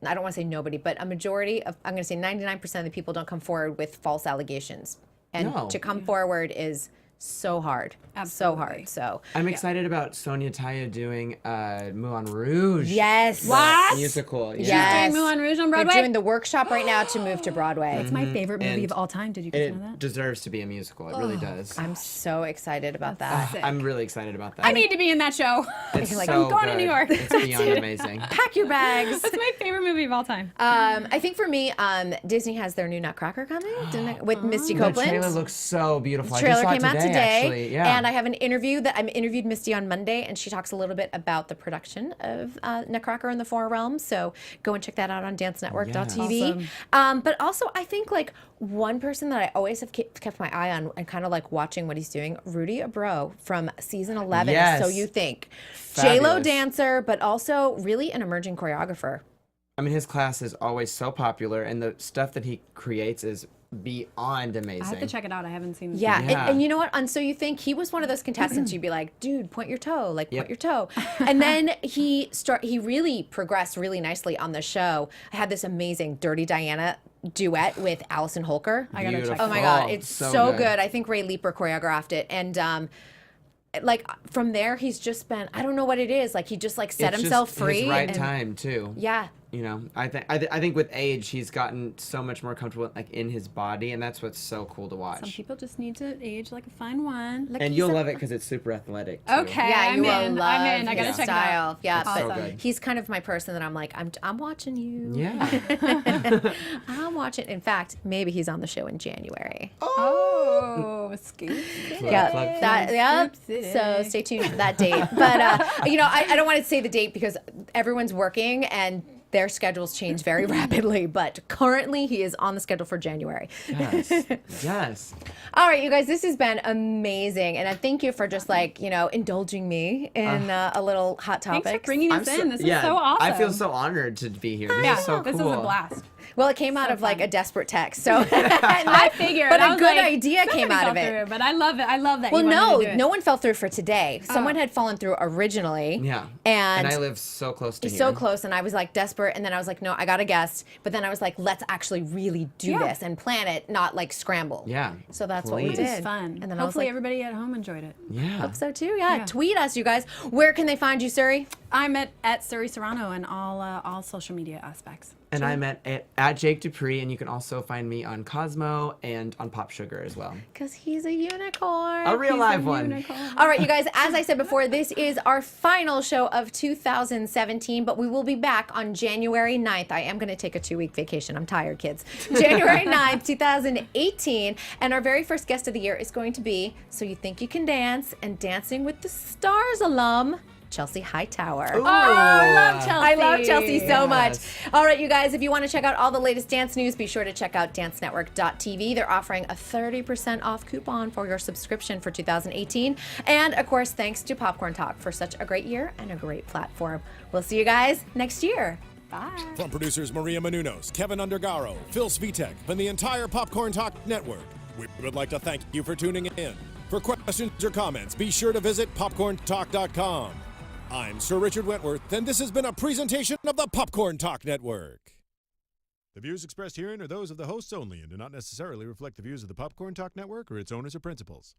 I don't want to say nobody, but a majority of, I'm going to say 99% of the people don't come forward with false allegations, and No. to come forward is so hard. So Absolutely. hard. So I'm excited about Sonia Taya doing Moulin Rouge. yes. the What? musical. Yeah. Yes. doing Moulin Rouge on They're Broadway? doing the workshop right now to move to Broadway. It's my favorite movie And of all time. Did you guys know It that? deserves to be a musical. It really does. I'm so excited about that. sick. I'm really excited about that. I need to be in that show. It's like, so I'm going to good. New York. It's beyond amazing. Pack your bags. That's my favorite movie of all time. I think for me, Disney has their new Nutcracker coming with Misty The Copeland. trailer looks so beautiful. The trailer I just came saw out it today, actually. Yeah. and I have an interview that I interviewed Misty on Monday, and she talks a little bit about the production of Nutcracker in the Four Realms. So go and check that out on dancenetwork.tv. Awesome. But also, I think like one person that I always have kept my eye on and kind of like watching what he's doing, Rudy Abro from season 11. Yes. So You Think, J-Lo Fabulous. dancer, but also really an emerging choreographer. I mean, his class is always so popular, and the stuff that he creates is beyond amazing. I have to check it out. I haven't seen it. Yeah, Yeah. And you know what? On So You Think, he was one of those contestants you'd be like, dude, point your toe, like Yep. point your toe. And then he really progressed really nicely on the show. I had this amazing Dirty Diana duet with Allison Holker. I gotta check Beautiful. Oh my it God, Oh, it's so so good. good. I think Ray Leeper choreographed it. And like from there, he's just been, I don't know what it is. Like he just like set It's himself just free. His right and- time too. Yeah. You know, I think with age, he's gotten so much more comfortable like in his body, and that's what's so cool to Some watch. people just need to age like a fine wine. Like And he's you'll a- love it because it's super athletic. Too. Okay, Yeah, I'm you will in. love I'm in. I gotta his check style. it out. Yeah, It's but so good. he's kind of my person that I'm like, I'm watching you. Yeah. I'm watching. In fact, maybe he's on the show in January. Oh, scoop. Yeah, plug. that. Yeah. Scoop City. So stay tuned for that date. But I don't want to say the date because everyone's working and their schedules change very rapidly. But currently, he is on the schedule for January. Yes. Yes. All right, you guys, this has been amazing, and I thank you for just indulging me in a little hot topic. Thanks for bringing us in. This is so awesome. I feel so honored to be here. This Yeah, is so cool. this is a blast. Well, it came out of like fun. a desperate text, so I figured. But I a was good like, idea somebody came out fell of it. through, but I love it. I love that. Well, you wanted no, to do it. no one fell through for today. Someone had fallen through originally. Yeah. And I live so close to here. so close, and I was like desperate, and then I was like, no, I got a guest. But then I was like, let's actually really do Yeah. this and plan it, not like scramble. Yeah. So that's what we Please. did. It was fun. And then Hopefully I was like, everybody at home enjoyed it. Yeah. hope so too. Yeah. Yeah. Tweet us, you guys. Where can they find you, Suri? I'm at Suri Serano in all social media aspects. And I'm at Jake DuPree, and you can also find me on Cosmo and on Pop Sugar as well. Because he's a unicorn. A real live one. All right, you guys, as I said before, this is our final show of 2017, but we will be back on January 9th. I am going to take a 2-week vacation. I'm tired, kids. January 9th, 2018. And our very first guest of the year is going to be So You Think You Can Dance and Dancing with the Stars alum, Chelsea Hightower. Ooh. I love Chelsea. I love Chelsea so Yes. much. All right, you guys, if you want to check out all the latest dance news, be sure to check out dancenetwork.tv. They're offering a 30% off coupon for your subscription for 2018. And, of course, thanks to Popcorn Talk for such a great year and a great platform. We'll see you guys next year. Bye. From producers Maria Menounos, Kevin Undergaro, Phil Svitek, and the entire Popcorn Talk Network, we would like to thank you for tuning in. For questions or comments, be sure to visit popcorntalk.com. I'm Sir Richard Wentworth, and this has been a presentation of the Popcorn Talk Network. The views expressed herein are those of the hosts only and do not necessarily reflect the views of the Popcorn Talk Network or its owners or principals.